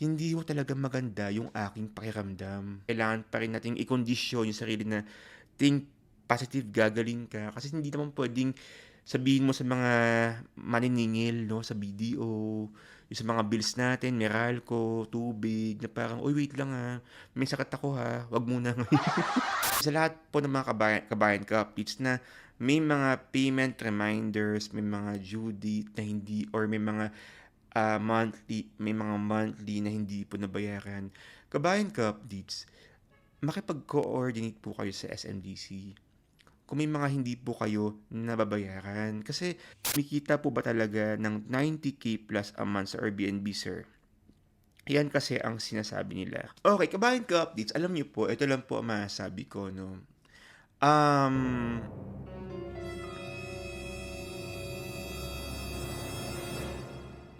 Hindi ho talaga maganda yung aking pakiramdam. Kailangan pa rin nating ikondisyon yung sarili na think positive, gagaling ka. Kasi hindi naman puwedeng sabihin mo sa mga maniningil 'no, sa BDO, yung sa mga bills natin, Meralco, tubig, na parang, "Uy, wait lang, may sakit ako, 'wag muna ngayon." Sa lahat po ng mga kabayan kabayan ka-updates na may mga payment reminders, may mga due date na hindi or may mga monthly na hindi po nabayaran. Kabayan ka-updates, makipag-coordinate po kayo sa SMDC kung may mga hindi po kayo nababayaran. Kasi kumikita po ba talaga ng 90K plus a month sa Airbnb, sir? Yan kasi ang sinasabi nila. Okay, kabayan ka-updates, alam niyo po, ito lang po ang masasabi ko, 'no. Um,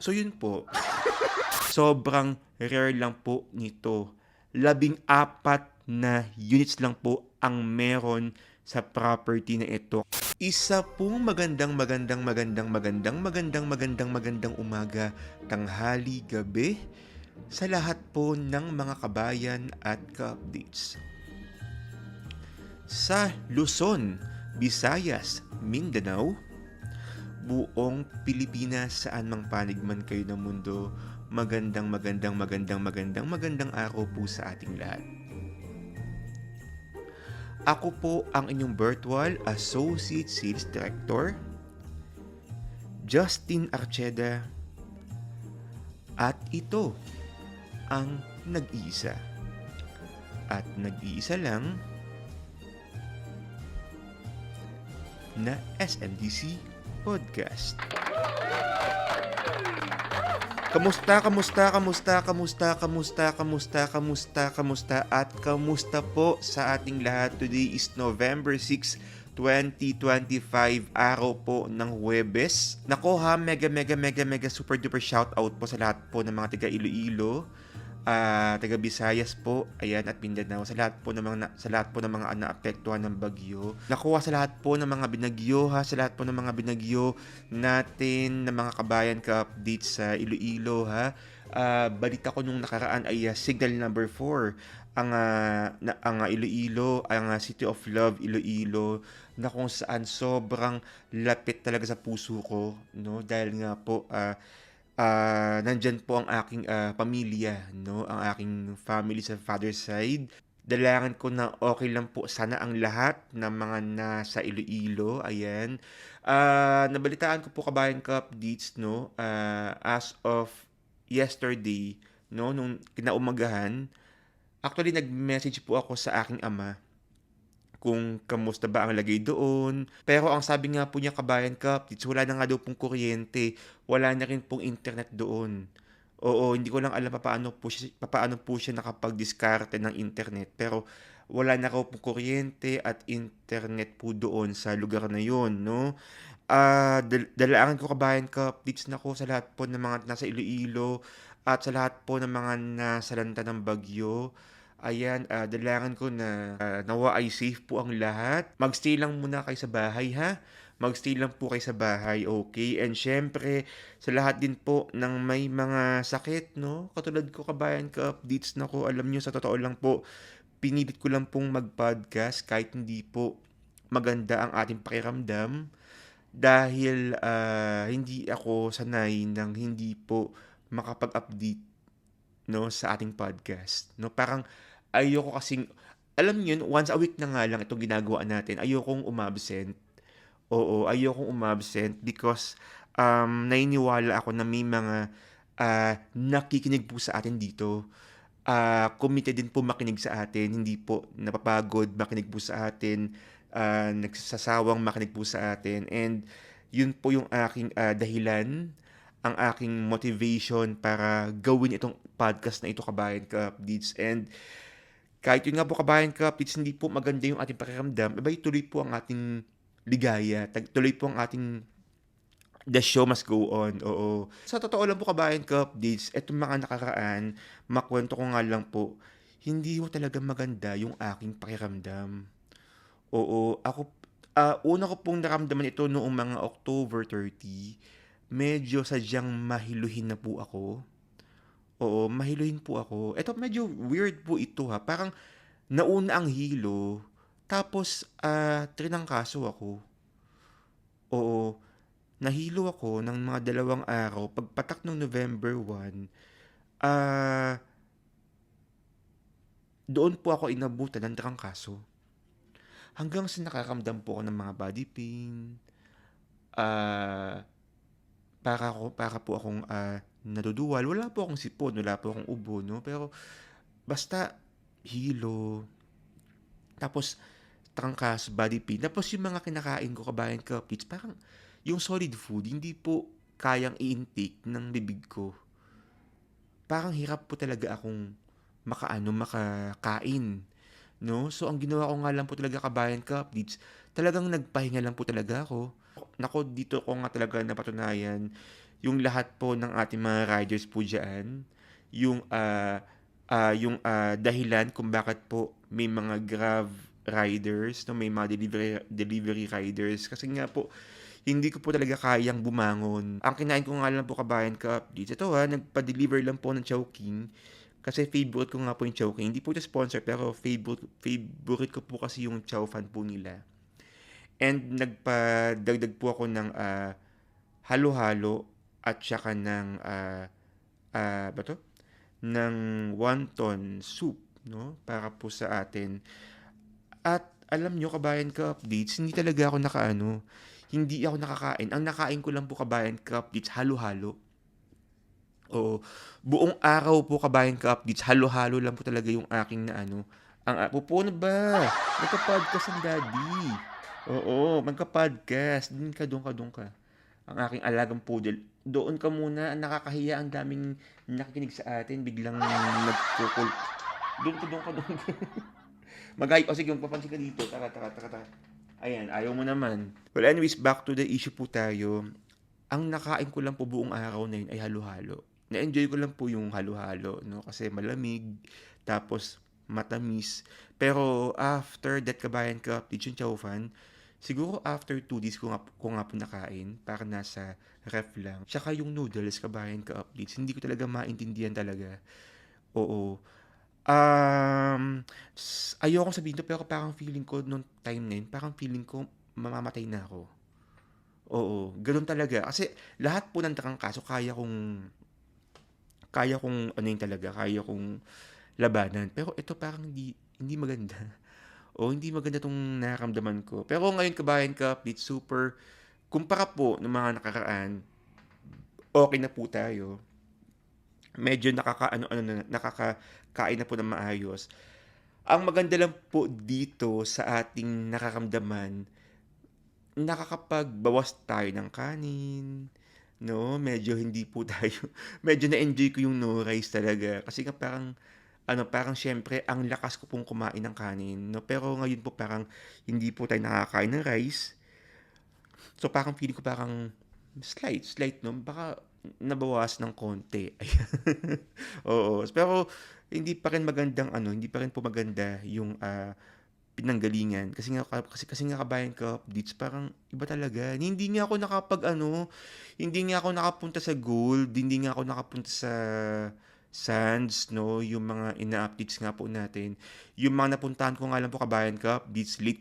so yun po. Sobrang rare lang po nito. 14 na units lang po ang meron sa property na ito. Isa pong magandang umaga, tanghali, gabi sa lahat po ng mga kabayan at ka-updates. Sa Luzon, Visayas, Mindanao, buong Pilipinas, saan mang panig man kayo ng mundo, magandang araw po sa ating lahat. Ako po ang inyong virtual Associate Sales Director, Justin Archeda, at ito ang nag-iisa. At nag-iisa lang na SMDC Podcast. Kamusta at kamusta po sa ating lahat? Today is November 6, 2025, araw po ng Huwebes. Nako mega super duper shoutout po sa lahat po ng mga taga Iloilo, taga Visayas po, ayan, at Mindanao, sa lahat po ng mga naapektuhan ng bagyo. Nakuha sa lahat po ng mga binagyo sa lahat po ng mga binagyo natin ng mga kabayan ka-update sa Iloilo balita ko nung nakaraan ay signal number 4 ang Iloilo, ang City of Love Iloilo, na kung saan sobrang lapit talaga sa puso ko, no, dahil nga po nandyan po ang aking pamilya, no? Ang aking family sa father's side. Dalangin ko na okay lang po sana ang lahat ng mga nasa Iloilo, ayan. Nabalitaan ko po, kabayan ka updates, no? As of yesterday, no, nung kinaumagahan, actually nag-message po ako sa aking ama kung kamusta ba ang lagay doon. Pero ang sabi nga po niya, kabayan ka-updates, wala na nga daw pong kuryente, wala na rin pong internet doon. Oo, hindi ko lang alam papaano po siya nakapag-diskarte ng internet, pero wala na raw pong kuryente at internet po doon sa lugar na yon, no? Dalangin ko, kabayan ka-updates, na ko sa lahat po ng mga nasa Iloilo at sa lahat po ng mga nasalanta ng bagyo. Ayan, dalangin ko na nawa ay safe po ang lahat. Magstay lang muna kayo sa bahay, ha? Magstay lang po kayo sa bahay, okay? And syempre, sa lahat din po ng may mga sakit, no? Katulad ko, kabayan ka-updates, na ko, alam nyo, sa totoo lang po, pinilit ko lang pong mag-podcast kahit hindi po maganda ang ating pakiramdam, dahil hindi ako sanay ng hindi po makapag-update, no, sa ating podcast, no? Parang ayoko kasing, alam niyo yun, once a week na nga lang itong ginagawa natin, ayokong umabsent. Oo, ayokong umabsent because naniniwala ako na may mga nakikinig po sa atin dito. Committed din po makinig sa atin, hindi po napapagod makinig po sa atin, nagsasawang makinig po sa atin, and yun po yung aking dahilan, ang aking motivation para gawin itong podcast na ito, kabayan ka-updates. And kahit yun nga po, kabayan ka-updates, hindi po maganda yung ating pakiramdam, aba'y tuloy po ang ating ligaya, tuloy po ang ating the show must go on, oo. Sa totoo lang po, kabayan ka-updates, etong mga nakaraan, makuwento ko nga lang po, hindi po talaga maganda yung aking pakiramdam. Oo, una ko pong naramdaman ito noong mga October 30. Medyo sadyang mahiluhin na po ako. Oo, mahiluhin po ako. Eto medyo weird po ito ha, parang nauna ang hilo, tapos, trinangkaso ako. Oo, nahilo ako ng mga 2 araw, pagpatak nung November 1, ah, doon po ako inabutan ng trangkaso. Hanggang sa nakaramdam po ako ng mga body pain, ah, para po akong, naduduwal. Wala po akong sipon, wala po akong ubo 'no, pero basta hilo, tapos trangkaso, body pain. Tapos yung mga kinakain ko kabayan kapits, parang yung solid food hindi po kayang i-intake ng bibig ko. Parang hirap po talaga akong makakain, 'no? So, ang ginawa ko nga lang po talaga kabayan ka-updates, talagang nagpahinga lang po talaga ako. Naku, dito ko nga talaga napatunayan yung lahat po ng ating mga riders po diyan, yung, dahilan kung bakit po may mga Grab riders 'no, may mga delivery riders. Kasi nga po hindi ko po talaga kayang bumangon. Ang kinain ko nga lang po kabayan ka-updates, ito nagpa-deliver lang po ng Chowking. Kasi favorite ko nga po yung Chowking. Hindi po ito sponsor pero favorite ko po kasi yung chow fan po nila. And nagpadagdag po ako ng halo-halo at saka ng ba to? Ng wonton soup, no? Para po sa atin. At alam nyo kabayan ka-updates, hindi talaga ako hindi ako nakakain. Ang nakain ko lang po kabayan ka-updates, halo-halo. Oo, buong araw po kabayan ka-updates, halo-halo lang po talaga yung aking pupo na ba? Magka-podcast ang daddy. Oo, magka-podcast. Doon ka. Ang aking alagang poodle. Doon ka muna, ang nakakahiya, ang daming nakikinig sa atin, biglang nagkukul. Doon ka. O sige, magpapansin ka dito. Tara. Ayan, ayaw mo naman. Well, anyways, back to the issue po tayo. Ang nakain ko lang po buong araw na yun ay halo-halo. Na-enjoy ko lang po yung halo-halo, no? Kasi malamig, tapos matamis. Pero after that kabayan ka, yung chow fan, siguro after 2 days ko nga po nakain, para nasa ref lang. Tsaka yung noodles kabayan ka updates, hindi ko talaga maintindihan talaga. Oo. Ayokong sabihin 'to pero parang feeling ko nung time na yun, parang feeling ko mamamatay na ako. Oo, gano'n talaga. Kasi lahat po ng trangkaso kaya kong ano yun talaga, kaya kong labanan. Pero ito parang hindi hindi maganda. O hindi maganda 'tong nararamdaman ko. Pero ngayon kabayan ka-update, super kumpara po nung mga nakaraan, okey na po tayo. Medyo nakakaano-ano na, nakakakain na po ng maayos. Ang maganda lang po dito sa ating nararamdaman, nakakapagbawas tayo ng kanin, 'no? Medyo hindi po tayo medyo na-enjoy ko yung no rice talaga kasi nga parang siyempre ang lakas ko pong kumain ng kanin, 'no? Pero ngayon po parang hindi po tayo nakakain ng rice. So, parang feeling ko parang slight 'no, baka nabawasan ng konti, ayan. Oo, pero hindi pa rin po maganda yung, pinanggalingan kasi nga kabayan ka updates parang iba talaga. Hindi nga ako nakapunta sa Gold, hindi nga ako nakapunta sa Sands 'no, yung mga ina-updates nga po natin. Yung mga napuntahan ko nga lang po kabayan ka updates, late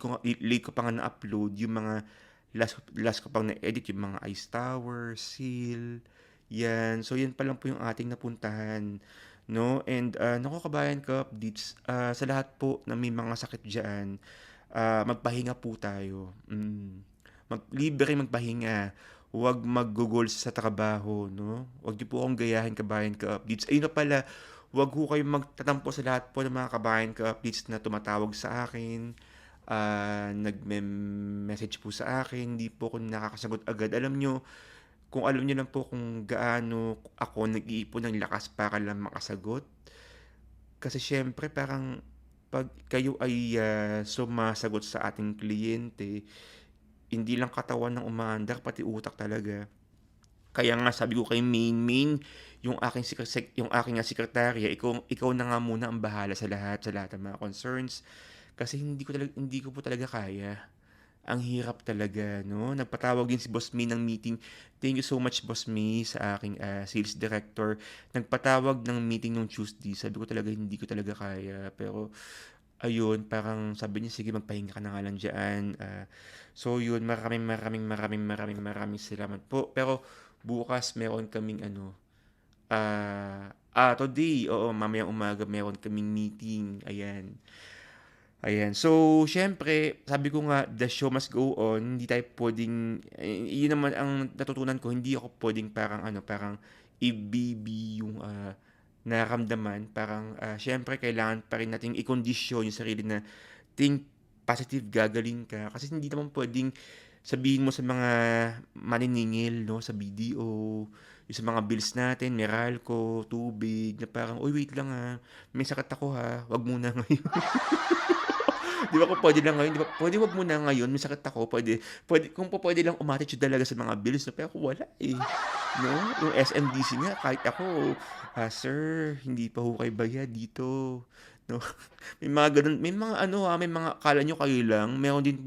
ko pa nga na-upload yung mga last ko pang na-edit yung mga Ice Tower, Seal, 'yan. So 'yan pa lang po yung ating napuntahan, 'no, and, naku kabayan ka updates, sa lahat po na may mga sakit diyan, magpahinga po tayo, libreng magpahinga, huwag maggugol sa trabaho 'no, huwag niyo po akong gayahin kabayan ka-updates. Ayun na pala, huwag ho kayong magtatampo sa lahat po ng mga kabayan ka-updates na tumatawag sa akin, nagme-message po sa akin, hindi po ako nakakasagot agad. Kung alam niyo lang po kung gaano ako nag-iipon ng lakas para lang makasagot, kasi siyempre parang 'pag kayo ay, sumasagot sa ating kliyente, hindi lang katawan ang umaandar pati utak talaga. Kaya nga sabi ko kay Main, yung aking sekretarya, ikaw na nga muna ang bahala sa lahat ng mga concerns, kasi hindi ko po talaga kaya. ang hirap talaga, no? Nagpatawag din si Boss May ng meeting. Thank you so much, Boss May, sa aking sales director. Nagpatawag ng meeting nung Tuesday. Sabi ko talaga, hindi ko talaga kaya. Pero, ayun, parang sabi niya, sige, magpahinga ka na nga lang dyan. So, yun, maraming salamat po. Pero, bukas, meron kaming today, oo, mamayang umaga, meron kaming meeting. Ayan. Ayan. So, siyempre, sabi ko nga, the show must go on. Hindi tayo pwedeng, yun naman ang natutunan ko, hindi ako pwedeng parang ibibi yung nararamdaman. Parang, siyempre, kailangan pa rin nating ikondisyon yung sarili na think positive, gagaling ka. Kasi hindi naman pwedeng sabihin mo sa mga maniningil, no, sa BDO, yung sa mga bills natin, Meralco, tubig, na parang, uy, wait lang may sakit ako wag muna ngayon. Di ba kung pwede lang ngayon, di ba? Pwede wag muna ngayon, may sakit ako, pwede, kung po pwede lang umattitude talaga sa mga bills, no? Pero ako wala no? Yung SMDC nga, kahit ako, sir, hindi pa ho kayo bayad dito, no? May mga ganun, may mga may mga, kala nyo kayo lang, meron din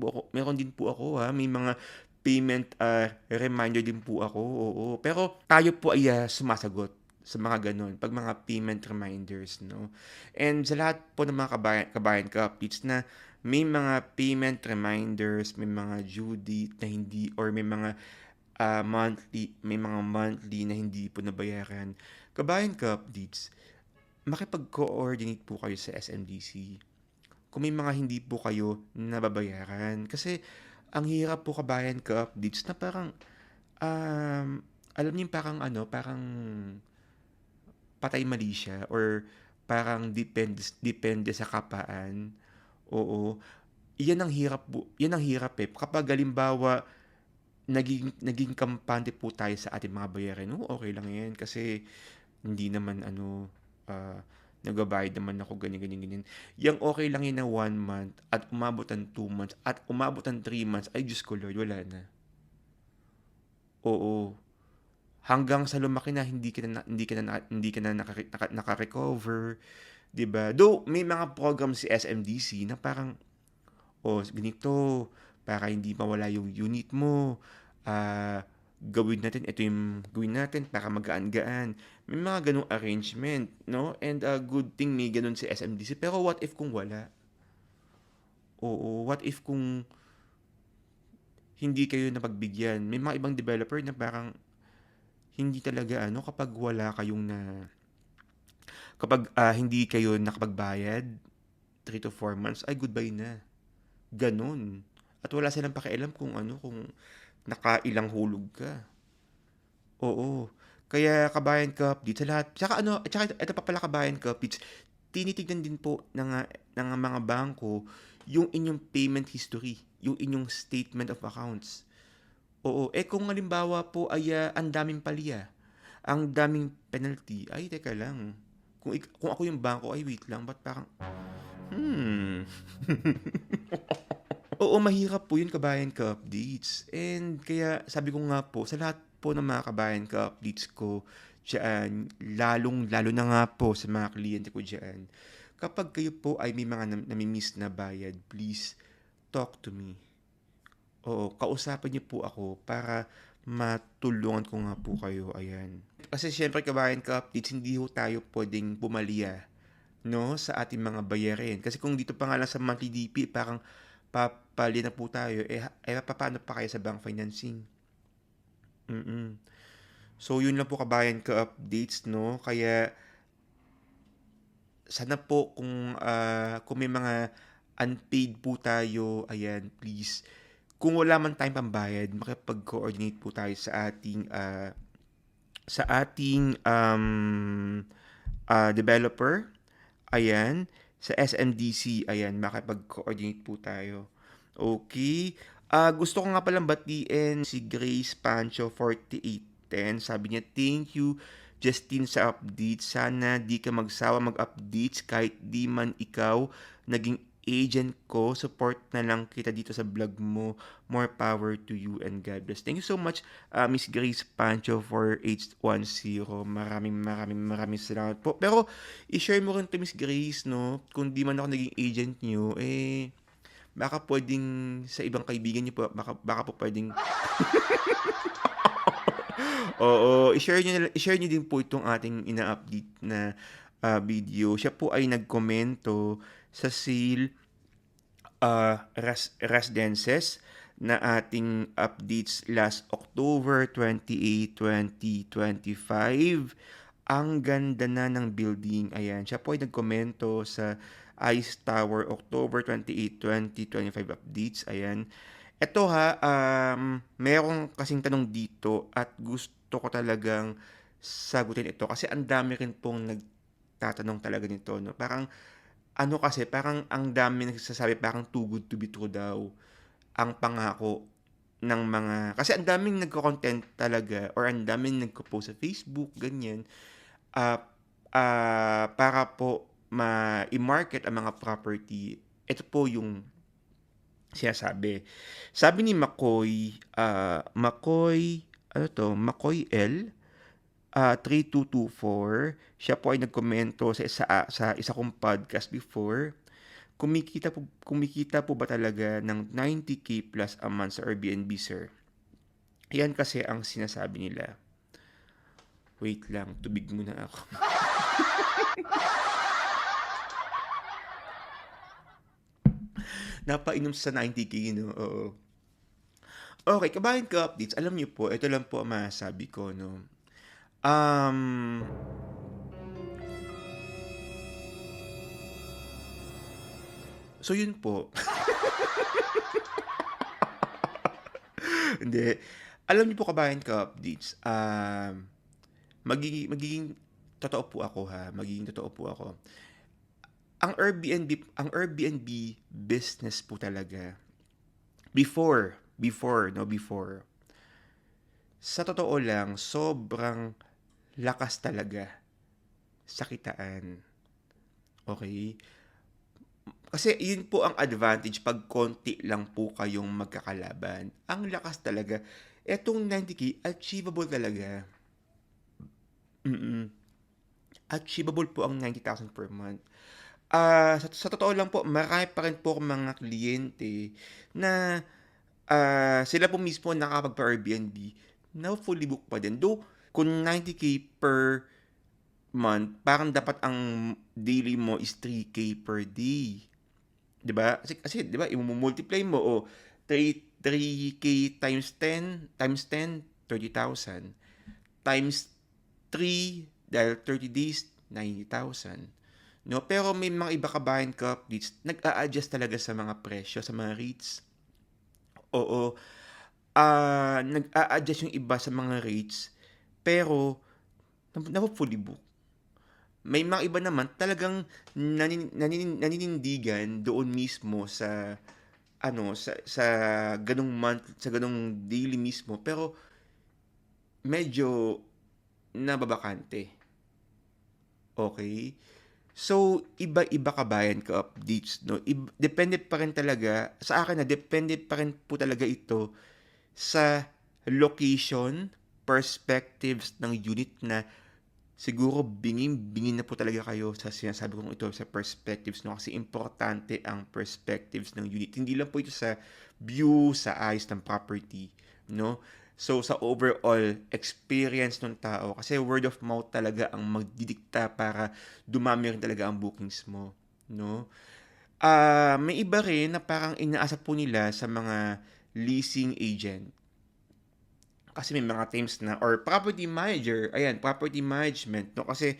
po ako may mga payment reminder din po ako, oo. Pero tayo po ay sumasagot sa mga ganun, pag mga payment reminders, no? And sa lahat po ng mga kabayan ka-updates na may mga payment reminders, may mga due date na hindi, or may mga monthly na hindi po nabayaran. Kabayan ka-updates, makipag-coordinate po kayo sa SMDC kung may mga hindi po kayo nababayaran. Kasi ang hirap po, kabayan ka-updates, na parang alam niyo yung parang patay mali siya, or parang depende sa kapaan. Oo. Yan ang hirap kapag halimbawa naging kampante po tayo sa ating mga bayarin. Okay lang yan kasi hindi naman nagbabayad naman ako ganyan. Yang okay lang yun na 1 month at umabot ng 2 months at umabot ng 3 months, ay Diyos ko Lord, wala na. Oo. Hanggang sa lumaki na hindi ka na naka-recover, 'di ba? Though may mga program si SMDC na parang ganito, para hindi mawala yung unit mo, gawin natin para magaan-gaan. May mga ganung arrangement, no? And good thing may ganun si SMDC. Pero what if kung wala? Oo, what if kung hindi kayo napagbigyan? May mga ibang developer na parang hindi talaga kapag hindi kayo nakapagbayad 3 to 4 months, ay goodbye na. Ganun. At wala silang pakialam kung nakailang hulog ka. Oo. Kaya kabayan ka-updates sa lahat. Tsaka ito pa pala, kabayan ka-updates, tinitignan din po ng mga bangko yung inyong payment history, yung inyong statement of accounts. Oo. Kung halimbawa po ay ang daming palya, ang daming penalty, ay teka lang. Kung ako yung bangko, ay wait lang, ba't parang, Oo, mahirap po yun, kabayan ka-updates. And kaya sabi ko nga po, sa lahat po ng mga kabayan ka-updates ko dyan, lalong-lalo na nga po sa mga kliyente ko dyan, kapag kayo po ay may mga namimiss na bayad, please talk to me. Oo, kausapin niyo po ako para matulungan ko nga po kayo, ayan. Kasi syempre, kabayan ka-updates, hindi ho tayo pwedeng pumalya, no, sa ating mga bayarin. Kasi kung dito pa nga lang sa monthly DP, parang papali na po tayo, paano pa kayo sa bank financing? Mm. So, yun lang po, kabayan ka-updates, no? Kaya, sana po kung may mga unpaid po tayo, ayan, please, kung wala man tayong pambayad, makipag-coordinate po tayo sa ating developer, ayan, sa SMDC, ayan, makipag-coordinate po tayo. Okay. Gusto ko nga palang batiin si Grace Pancho 4810. Sabi niya, thank you Justin sa update. Sana di ka magsawa mag-updates kahit di man ikaw naging agent ko. Support na lang kita dito sa vlog mo. More power to you and God bless. Thank you so much, Miss Grace Pancho 4810. Maraming salamat po. Pero i-share mo rin to, Miss Grace, no? Kung di man ako naging agent nyo, baka puwedeng sa ibang kaibigan niyo po, baka po puwedeng oo, i-share niyo din po itong ating ina-update na, video. Siya po ay nagkomento sa sale, residences na ating updates last October 28, 2025. Ang ganda na ng building, ayan. Siya po ay nagkomento sa Ice Tower October 28, 2025 updates, ayan. Eto ha, merong kasing tanong dito at gusto ko talagang sagutin ito kasi ang dami rin pong nagtatanong talaga nito, no? Parang ano kasi, parang ang dami nagsasabi parang too good to be true daw ang pangako ng mga, kasi ang daming nagko-content talaga or ang daming nagpo-post sa Facebook, ganyan, ah, para po i-market ang mga property. Ito po yung sinasabi. Sabi ni McCoy L, 3224, siya po ay nagkomento sa isa kong podcast before. Kumikita po ba talaga ng 90K plus a month sa Airbnb, sir? Yan kasi ang sinasabi nila. Wait lang, tubig muna ako. Napainom sa 90K, no? Oo. Okay, kabayan ka updates. Alam niyo po, ito lang po ang masasabi ko, no? Um, so yun po. Hindi. Alam niyo po, kabayan ka updates. Magiging totoo po ako, ha. Magiging totoo po ako. Ang Airbnb business po talaga. Before, no, before. Sa totoo lang, sobrang lakas talaga sa kitaan. Okay? Kasi yun po ang advantage pag konti lang po kayong magkakalaban. Ang lakas talaga. Etong 90K, achievable talaga. Achievable po ang 90,000 per month. Sa totoo lang po, marami pa rin po akong mga kliyente na sila po mismo nakapagpa-Airbnb na fully book pa din. Though, kung 90K per month, parang dapat ang daily mo is 3K per day. 'Di ba? Kasi 'di ba, i-multiply mo o 3K times 10, 30,000 times 3 dahil 30 days 90,000. No, pero may mga iba kabayan ka updates, nag-a-adjust talaga sa mga presyo, sa mga rates. Oo, nag-a-adjust yung iba sa mga rates, pero nafu-fully book. May mga iba naman talagang naninindigan doon mismo sa ano, sa ganung month, sa ganung daily mismo, pero medyo nababakante. Okay? So, iba-iba kabayan ka updates, no? Depende pa rin talaga, sa akin na depende pa rin po talaga ito sa location, perspectives ng unit na siguro bingin-bingin na po talaga kayo sa sinasabi kong ito sa perspectives, no? Kasi importante ang perspectives ng unit. Hindi lang po ito sa view, sa eyes ng property, no? So, sa overall experience ng tao, kasi word of mouth talaga ang magdidikta para dumami rin talaga ang bookings mo, no? May iba rin na parang inaasa po nila sa mga leasing agent. Kasi may mga times na, or property manager, ayan, property management, no? Kasi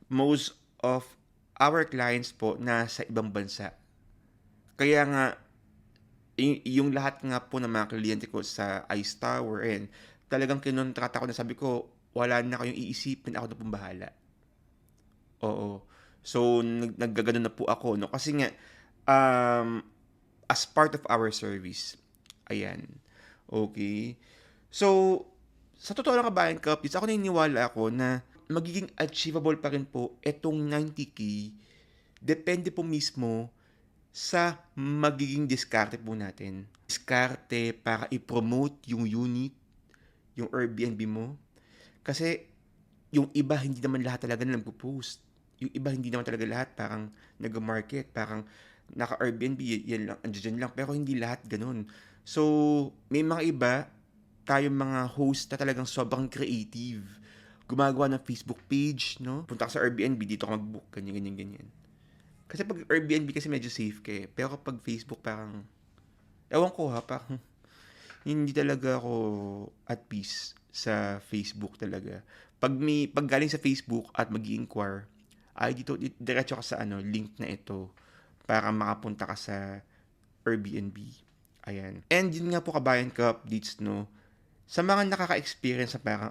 most of our clients po nasa ibang bansa. Kaya nga, yung lahat nga po ng mga kliyente ko sa Ice Tower, and talagang kinontrata ko na, sabi ko, wala na kayong iisipin, ako na pong bahala. Oo. So, naggaganon na po ako, no? Kasi nga, um, as part of our service, ayan. Okay. So, sa totoo lang kabayan kapits, ako naniniwala ako na magiging achievable pa rin po etong 90K. Depende po mismo sa magiging diskarte po natin. Diskarte para i-promote yung unit, yung Airbnb mo. Kasi yung iba hindi naman lahat talaga na nagpo-post. Yung iba hindi naman talaga lahat parang nag-market, parang naka-Airbnb, yan lang, andiyan lang. Pero hindi lahat ganun. So, may mga iba, tayong mga host na talagang sobrang creative. Gumagawa ng Facebook page, no? Punta ka sa Airbnb, dito ka mag-book, ganyan, ganyan, ganyan. Kasi pag Airbnb kasi medyo safe ka eh. Pero kapag Facebook parang, ewan ko ha, parang hindi talaga ako at peace sa Facebook talaga. Pag galing sa Facebook at mag-inquire, ay diretso ka sa link na ito para makapunta ka sa Airbnb. Ayan. And yun nga po kabayan ka updates, no? Sa mga nakaka-experience na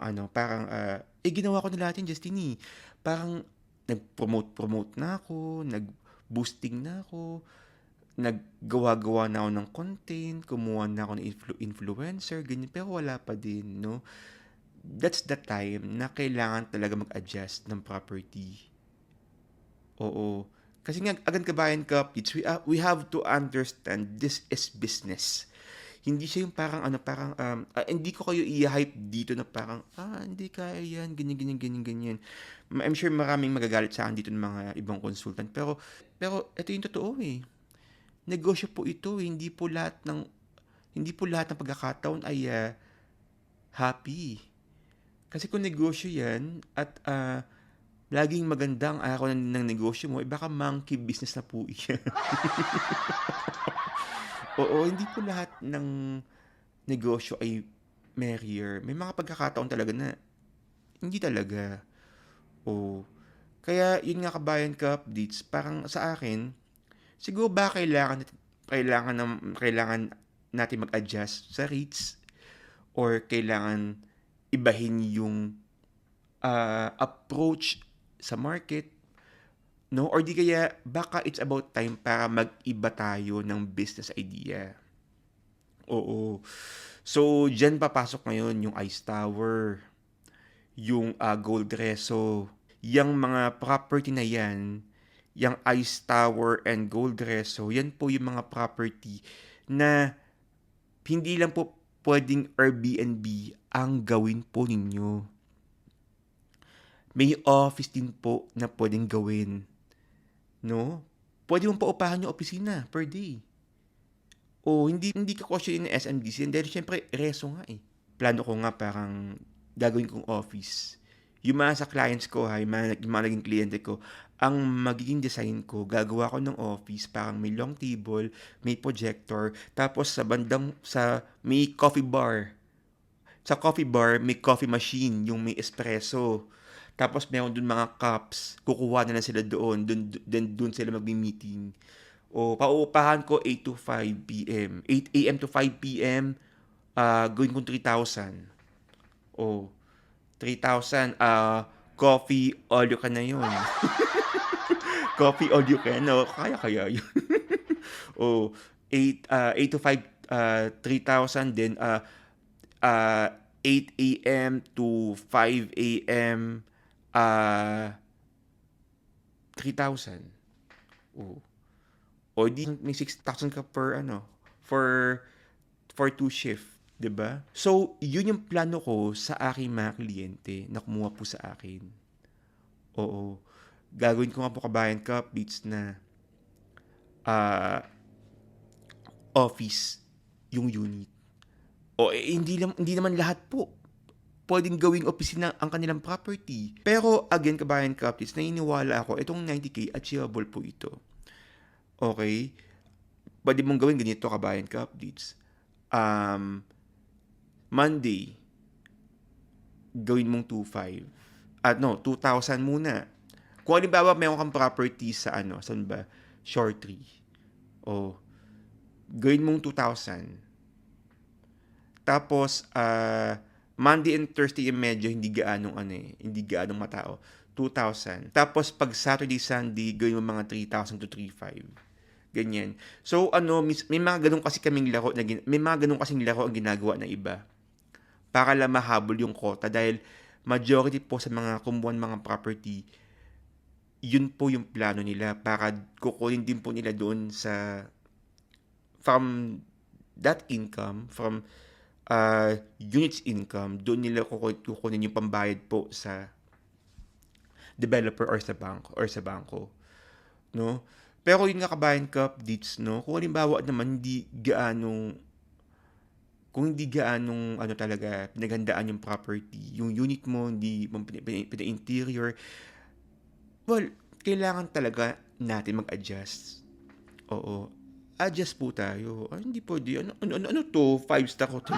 ginawa ko na lahat yung Justin eh. Parang nag-promote na ako, nag-boosting na ako, naggawa-gawa na ako ng content, kumuha na ako ng influencer, ganyan, pero wala pa din, no? That's the time na kailangan talaga mag-adjust ng property. Oo. Kasi nga, agad kabayan ka, we have to understand this is business. Hindi siya yung hindi ko kayo i-hype dito na parang, hindi kaya yan, ganyan, ganyan, ganyan, ganyan. I'm sure maraming magagalit sa akin dito ng mga ibang consultant. Pero ito yung totoo eh. Negosyo po ito, hindi po lahat ng pagkakataon ay happy. Kasi kung negosyo yan at laging maganda ang araw ng negosyo mo, baka monkey business na po yan. Oo, hindi po lahat ng negosyo ay merrier. May mga pagkakataon talaga na hindi talaga. Oo. Kaya yun nga kabayan ka updates, parang sa akin, siguro ba kailangan natin mag-adjust sa rates or kailangan ibahin yung approach sa market, no? Or di kaya baka it's about time para mag-iba tayo ng business idea. Oo. So, dyan papasok ngayon yung Ice Tower, yung Gold Reso, yung mga property na yan, yung Ice Tower and Gold Reso, yan po yung mga property na hindi lang po pwedeng Airbnb ang gawin po ninyo. May office din po na pwedeng gawin. No? Pwede mong paupahan yung opisina per day. O hindi ka question ng SMDC dahil syempre reso nga eh. Plano ko nga parang gagawin kong office. Yung mga sa clients ko ha, yung mga naging kliyente ko, ang magiging design ko, gagawa ko ng office, parang may long table, may projector, tapos may coffee bar. Sa coffee bar, may coffee machine, yung may espresso. Tapos meron dun mga cups, kukuha na lang sila doon, dun sila magmi-meeting. O pauupahan ko 8 to 5 p.m. 8 a.m. to 5 p.m. Gawin kong 3,000. O 3,000 coffee all you can na yun. Coffee all you can, no? Kaya yun. O 8 to 5 3,000 din 8 a.m. to 5 a.m. 3,000. Oh. O di may 6,000 ka for 2 shift, 'di ba? So, yun yung plano ko sa aking mga kliyente na kumuha po sa akin. Oo. Gagawin ko nga po kabayan ka updates na office yung unit. O hindi naman lahat po pwedeng gawing opisina ang kanilang property. Pero again, kabayan ka updates, naniniwala ako, itong 90K achievable po ito. Okay? Pwede mong gawin ganito kabayan ka updates. Monday, gawin mong 2,500. 2,000 muna. Kung halimbawa mayroon kang property sa saan ba? Shore Tree. O, gawin mong 2,000. Tapos, Monday and Thursday yung medyo hindi gaanong matao. 2,000. Tapos, pag Saturday, Sunday, gawin mo mga 3,000 to 3,500. Ganyan. So, may mga ganun kasi kaming laro, may mga ganun kasing laro ang ginagawa ng iba. Para lang mahabol yung quota dahil majority po sa mga kumuha ng mga property, yun po yung plano nila para kukunin din po nila doon from that income, from units income, doon nila kukunin yung pambayad po sa developer or sa bangko, no? Pero yun nga kabayan ka-updates, no? Kung halimbawa naman kung hindi gaanong ano talaga, pinaghandaan yung property, yung unit mo, hindi mo pina-interior, well, kailangan talaga natin mag-adjust. Oo. Adjust po tayo. Ay, hindi pwede. Ano to? 5-star hotel.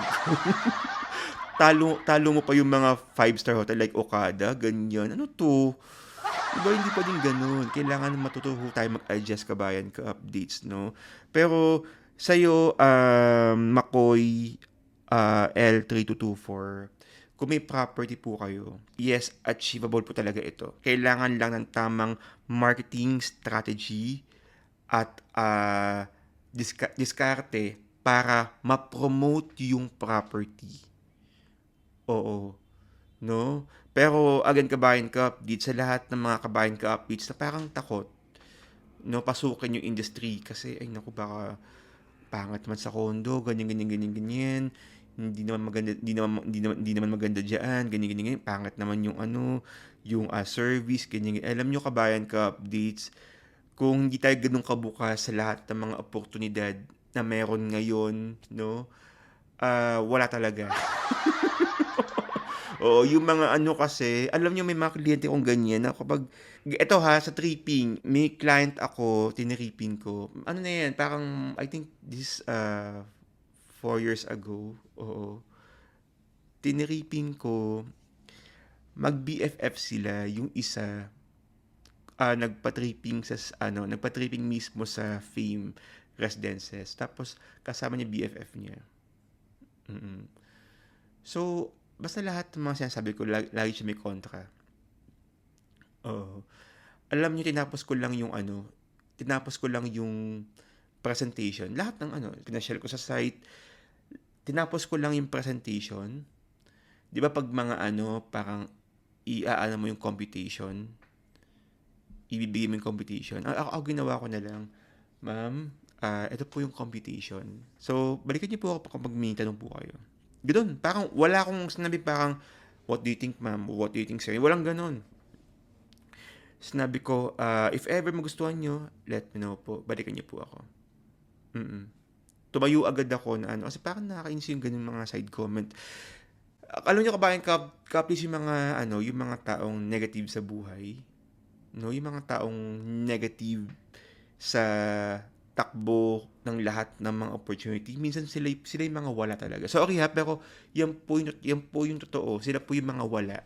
Talo mo pa yung mga 5-star hotel like Okada, ganyan. Ano to? Diba hindi pwedeng ganun. Kailangan matuto tayo mag-adjust kabayan ka-updates, no? Pero sa'yo, Makoy L3224, kung may property po kayo, yes, achievable po talaga ito. Kailangan lang ng tamang marketing strategy at diskarte para ma-promote yung property. Oo. No? Pero again, kabayan ka-updates, sa lahat ng mga kabayan ka-updates na parang takot, no, pasukin yung industry kasi, ay naku, baka pangit man sa condo, ganyan. Hindi naman maganda, hindi naman maganda diyan, ganyan. Pangit naman yung yung service, ganyan. Alam nyo kabayan ka-updates, kung hindi tayo ganun kabukas sa lahat ng mga oportunidad na meron ngayon, no, wala talaga. Oo, yung mga kasi, alam nyo may mga kliyente kong ganyan na kapag, eto sa tripping, may client ako, tiniripping ko. Ano na yan, parang, I think this 4 years ago, oo. Tiniripping ko, mag-BFF sila, yung isa, nagpa-tripping mismo sa Fame Residences. Tapos, kasama niya BFF niya. Mm-mm. So, basta lahat ng mga sinasabi ko, lagi siya may kontra. Oo. Alam niyo, tinapos ko lang yung presentation. Lahat ng pinashare ko sa site, tinapos ko lang yung presentation. Di ba pag mga parang iaano mo yung computation, ibibigay mo yung computation. Ako ginawa ko na lang, ma'am, ito po yung computation. So, balikan niyo po ako kapag may tanong po kayo. Ganun, parang wala akong sinabi parang, what do you think ma'am? What do you think sir? Walang ganun. Sinabi ko, if ever magustuhan nyo, let me know po. Balikan niyo po ako. Mm-mm. Tumayo agad ako na kasi parang nakakainis yung ganun mga side comment. Alam nyo kabayan, kapis yung mga, yung mga taong negative sa buhay. No? Yung mga taong negative sa takbo ng lahat ng mga opportunity, minsan sila yung mga wala talaga. Sorry pero yan po yung totoo. Sila po yung mga wala.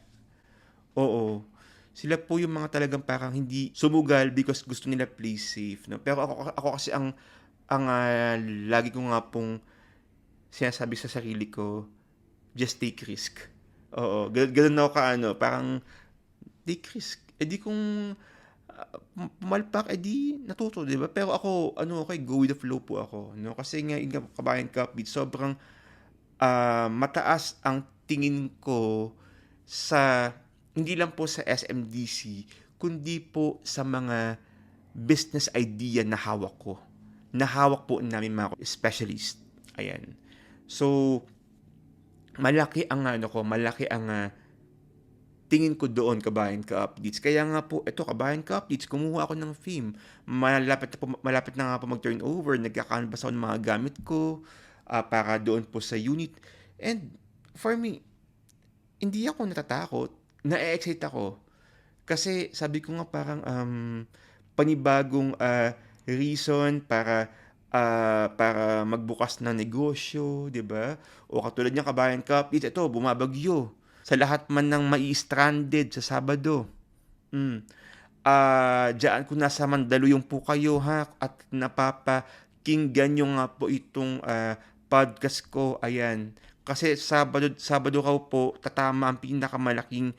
Oo. Sila po yung mga talagang parang hindi sumugal because gusto nila play safe, no? Pero ako kasi ang lagi ko nga pong sinasabi sa sarili ko, just take risk. Oo, ganun ako parang take risk. Di kung pumalpak, di natuto, di ba? Pero ako, okay, go with the flow po ako, no? Kasi nga, yung kabayan kapit, sobrang mataas ang tingin ko sa, hindi lang po sa SMDC, kundi po sa mga business idea na hawak ko. Na hawak po namin mga specialist. Ayan. So, malaki ang tingin ko doon kabayan ka-updates. Kaya nga po, ito kabayan ka-updates, kumuha ako ng theme. Malapit na nga po mag-turnover, nagka-canvas ako ng mga gamit ko para doon po sa unit. And for me, hindi ako natatakot, na-excite ako. Kasi sabi ko nga parang panibagong reason para magbukas ng negosyo, 'di ba? O katulad niya kabayan kapit, ito bumabagyo. Sa lahat man ng mai-stranded sa Sabado. Diyan kung nasa Mandaluyong po kayo at napapakinggan nyo nga po itong podcast ko, ayan. Kasi Sabado raw po tatama ang pinakamalaking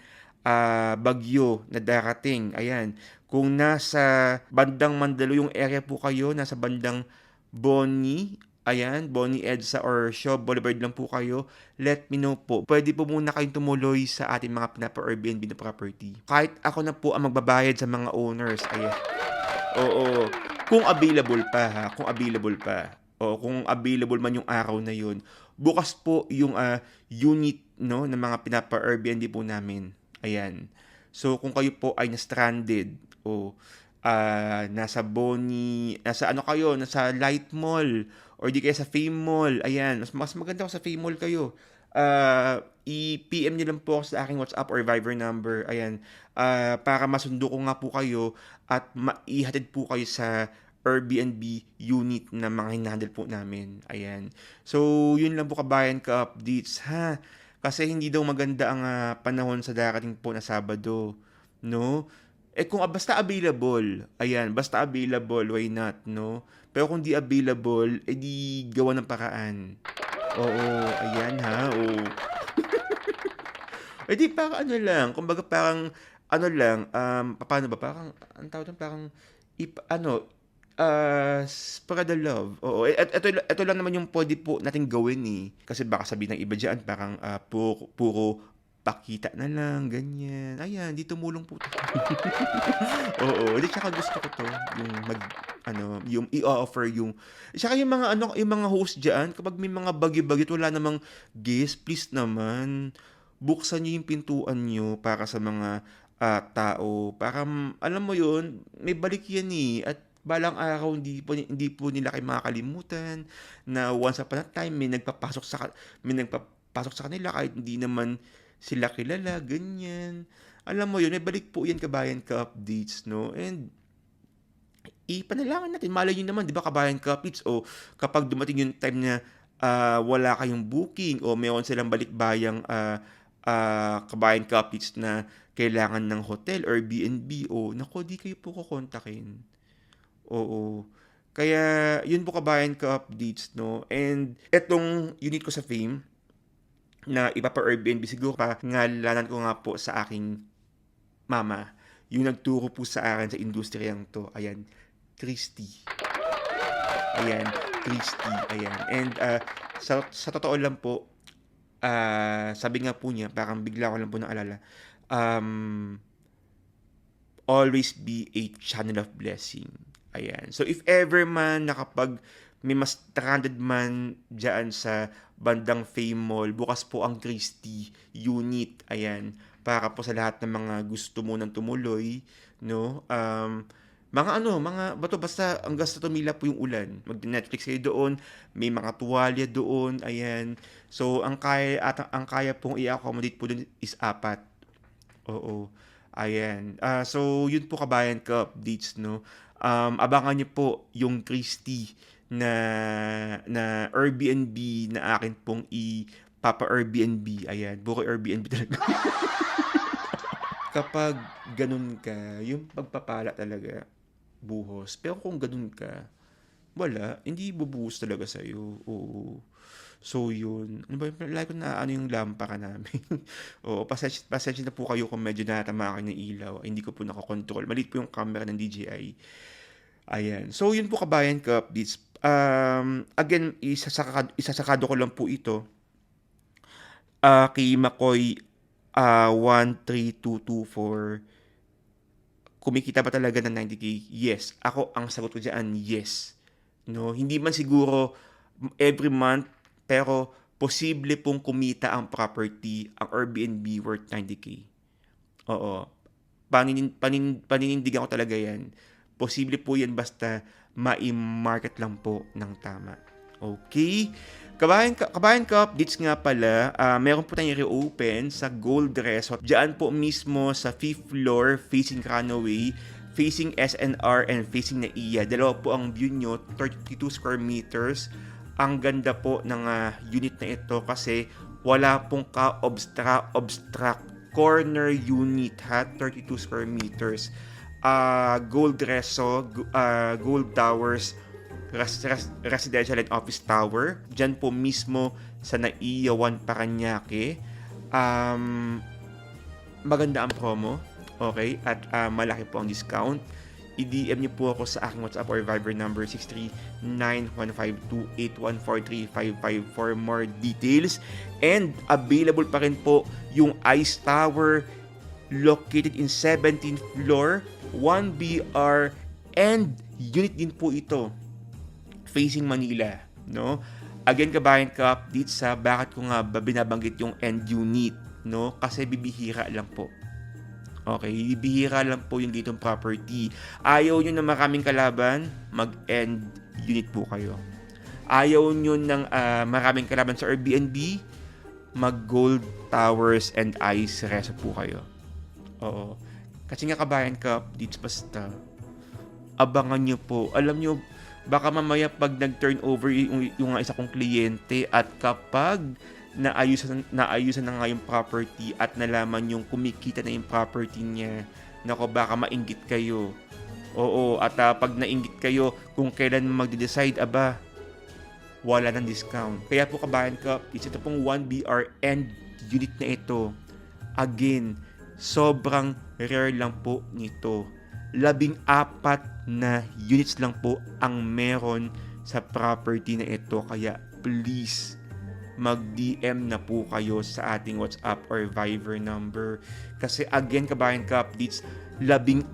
bagyo na darating. Ayan. Kung nasa bandang Mandaluyong area po kayo, nasa bandang Boni, ayan, Boni EDSA or Shaw Boulevard lang po kayo, let me know po. Pwede po muna kayong tumuloy sa ating mga pinapa-Airbnb na property. Kahit ako na po ang magbabayad sa mga owners, ayan. Oo. Kung available pa kung available pa. O kung available man yung araw na yun. Bukas po yung unit, no, ng mga pinapa-Airbnb po namin. Ayan. So, kung kayo po ay na-stranded o nasa Boni, nasa ano kayo, nasa Light Mall, or di kaya sa Fame Mall, ayan, mas maganda ko sa Fame Mall kayo. I-PM nyo lang po ako sa aking WhatsApp or Viber number, ayan, para masundo ko nga po kayo at maihatid po kayo sa Airbnb unit na mga hinahandle po namin. Ayan. So, yun lang po kabayan ka-updates, ha? Kasi hindi daw maganda ang panahon sa darating po na Sabado. No? Kung basta available, ayan, basta available, why not, no? Pero kung di available, di gawa ng paraan. Oo, ayan ha, oo. Di parang ano lang, kumbaga parang, ano lang, paano ba, parang, ang tawag doon, parang, spread the love. Oo, ito lang naman yung pwede po natin gawin eh. Kasi baka sabihin ng iba dyan, parang puro pakita na lang, ganyan. Ayan, di tumulong po to. Oo, di tsaka gusto ko to, yung yung i-offer yung, tsaka yung mga yung mga host diyan, kapag may mga bagi-bagi, wala namang guest, please naman, buksan niyo yung pintuan niyo para sa mga tao, para alam mo yun, may balik yan eh, at balang araw hindi po nila kayo makakalimutan na once upon a time may nagpapasok sa kanila kahit hindi naman sila kilala, ganyan. Alam mo yun, may balik po yan kabayan ka-updates, no? And ipanalangin natin, malay nyo naman, di ba kabayan ka-updates, o kapag dumating yung time na wala kayong booking o mayroon silang balikbayang kabayan ka-updates na kailangan ng hotel or B&B, o nako, di kayo po kukontakin. Oo. Kaya, yun po kabayan ka-updates, no? And etong unit ko sa Fame, na ipapa-Airbnb, siguro pangalanan ko nga po sa aking mama, yung nagturo po sa akin sa industriyang to. Ayan, Christy. Ayan, Christy. Ayan. And sa totoo lang po, sabi nga po niya, parang bigla ko lang po naalala, always be a channel of blessing. Ayan. So, if ever man nakapag may mas stranded man dyan sa bandang Fame Mall, bukas po ang Christie unit. Ayan. Para po sa lahat ng mga gusto mo nang tumuloy, no? Mga basta hanggang sa tumila po yung ulan. Mag-Netflix kayo doon, may mga tuwalya doon, ayan. So, ang kaya pong i-accommodate po doon is 4. Oo. Ayan. So, yun po kabayan ka-updates, no? Abangan niyo po yung Christie na Airbnb na akin pong Airbnb. Ayan, buko Airbnb talaga. Kapag ganun ka, yung pagpapala talaga, buhos. Pero kung ganun ka, wala, hindi bubuhos talaga sa'yo. Oo. So, yun. Ano ba, like ko na yung lampara namin. Oo, pasensya na po kayo kung medyo natama kayo ng ilaw. Hindi ko po nakakontrol. Maliit po yung camera ng DJI. Ayan. So, yun po kabayan ka-updates. Again, isasakado ko lang po ito. Kay Makoy 13224, kumikita ba talaga ng 90K? Yes. Ako, ang sagot ko dyan, yes. No, hindi man siguro every month, pero posible pong kumita ang property, ang Airbnb worth 90K. Oo. Paninindigan ko talaga yan. Posible po yan basta ma-market lang po ng tama. Okay? Kabayan ka updates nga pala, meron po tayong reopen sa Gold Resort. Diyan po mismo sa 5th floor, facing Runaway, facing SNR, and facing NAIA. Dalawa po ang view nyo, 32 square meters. Ang ganda po ng unit na ito kasi wala pong ka-obstruct corner unit, ha, 32 square meters. Gold Gold Towers, residential and office tower. Diyan po mismo sa NAIA 1 Parañaque. Maganda ang promo. Okay? At malaki po ang discount. I-DM niyo po ako sa aking WhatsApp or Viber number 639-152-814355 for more details. And available pa rin po yung Ice Tower located in 17th floor, 1BR, and unit din po ito facing Manila, no? Again, kabayan ka update sa bakit ko nga binabanggit yung end unit, no? Kasi bibihira lang po. Okay, bihira lang po yung ganitong property. Ayaw nyo na maraming kalaban, mag-end unit po kayo. Ayaw nyo ng maraming kalaban sa Airbnb, mag-Gold Towers and Ice Reso po kayo. Oo. Kasi nga kabayan ka, dito basta, abangan nyo po. Alam nyo, baka mamaya pag nag-turnover yung isa kong kliyente at kapag naayusan na nga yung property at nalaman yung kumikita na yung property niya, nako baka mainggit kayo. Oo, at pag nainggit kayo kung kailan magde-decide, aba, wala ng discount. Kaya po kabayan ka, ito pong 1BR end unit na ito. Again, sobrang rare lang po nito. 14 na units lang po ang meron sa property na ito. Kaya please, mag-DM na po kayo sa ating WhatsApp or Viber number. Kasi again, kabayan ka updates, 14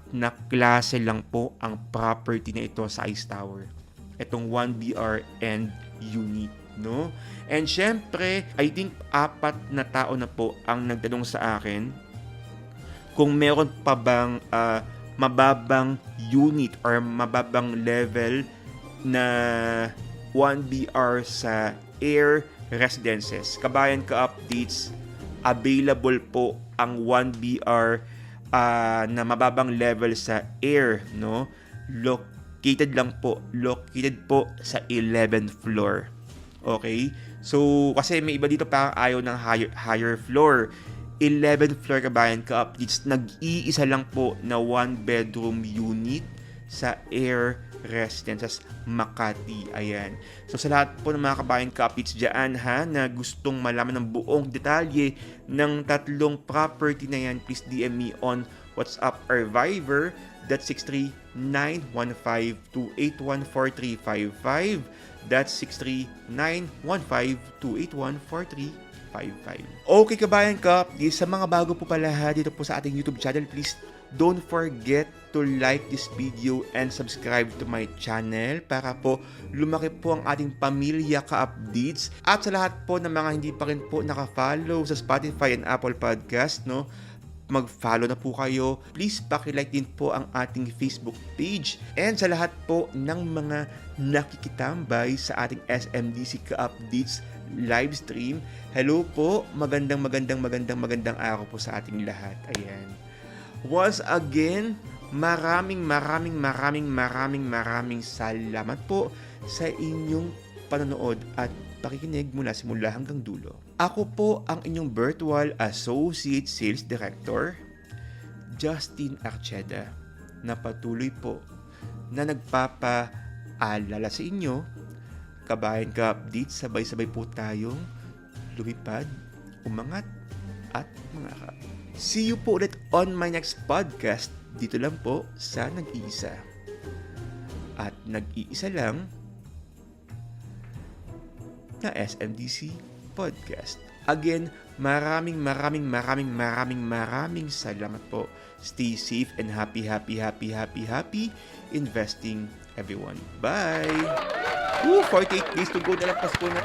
na klase lang po ang property na ito sa Ice Tower. Itong 1BR and unit, no? And syempre, I think 4 na tao na po ang nagtanong sa akin kung meron pa bang mababang unit or mababang level na 1BR sa Air Residences. Kabayan ka updates, available po ang 1BR na mababang level sa Air, no? Located po sa 11th floor. Okay? So, kasi may iba dito parang ayaw ng higher floor. 11th floor kabayan ka updates, nag-iisa lang po na 1-bedroom unit sa Air Residences Makati. Ayan. So sa lahat po ng mga kabayan ka-updates dyan na gustong malaman ng buong detalye ng 3 property na yan, please DM me on WhatsApp or Viber. That's 63915281435. That's 63915281435. Okay kabayan ka, sa mga bago po pala dito po sa ating YouTube channel, please don't forget to like this video and subscribe to my channel para po lumaki po ang ating pamilya ka-updates. At sa lahat po ng mga hindi pa rin po naka-follow sa Spotify and Apple Podcast, no, mag-follow na po kayo. Please paki-like din po ang ating Facebook page. And sa lahat po ng mga nakikitambay sa ating SMDC ka-updates live stream, hello po, magandang araw po sa ating lahat. Ayan. Once again, maraming salamat po sa inyong panonood at pakikinig mula simula hanggang dulo. Ako po ang inyong virtual Associate Sales Director, Justin Archeda, na patuloy po na nagpapaalala sa inyo, kabayan ka-update, sabay-sabay po tayong lumipad, umangat, at mangarap. See you po ulit on my next podcast, dito lang po sa Nag-iisa. At nag-iisa lang na SMDC Podcast. Again, maraming salamat po. Stay safe and happy investing everyone. Bye! 48 days to go na lang Pasko na.